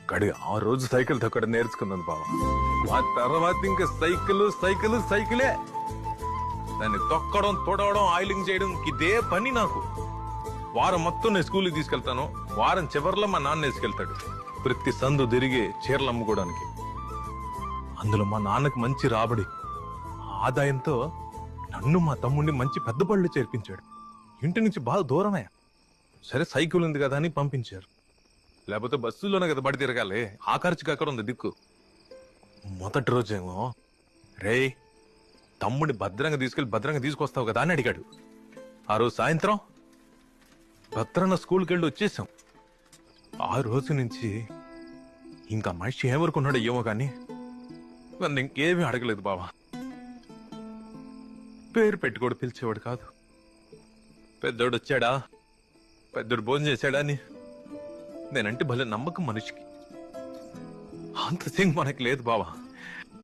అక్కడి ఆ రోజు సైకిల్ తొక్కడం నేర్చుకున్నాను బావ. ఆ తర్వాత ఇంకా సైకిలే. దాన్ని తొక్కడం, తొడవడం, ఆయిలింగ్ చేయడం ఇదే పని నాకు. వారం మొత్తం నేను స్కూల్కి తీసుకెళ్తాను, వారం చివరిలో మా నాన్న వేసుకెళ్తాడు ప్రతి సందు తిరిగి చీరలు అమ్ముకోవడానికి. అందులో మా నాన్నకి మంచి రాబడి. ఆదాయంతో నన్ను మా తమ్ముడిని మంచి పెద్ద బళ్ళు చేర్పించాడు. ఇంటి నుంచి బాగా దూరమే. సరే సైకిల్ ఉంది కదా అని పంపించారు. లేకపోతే బస్సులోనే కదా బడి తిరగాలి. ఆ ఖర్చుకి అక్కడ ఉంది దిక్కు. మొదటి రోజేమో రే తమ్ముడిని భద్రంగా తీసుకొస్తావు కదా అని అడిగాడు. ఆ రోజు సాయంత్రం భద్రంగా స్కూల్కి వెళ్ళి వచ్చేసాం. ఆ రోజు నుంచి ఇంకా మనిషి ఏమనుకున్నాడో ఏమో కానీ నన్ను ఇంకేమీ అడగలేదు బావా. పేరు పెట్టుకోడు పిలిచేవాడు కాదు. పెద్దోడు వచ్చాడా, పెద్దోడు భోజనం చేశాడా అని నేనంటే భలే నమ్మకం మనిషికి. అంత సింగ్ మనకి లేదు బావా.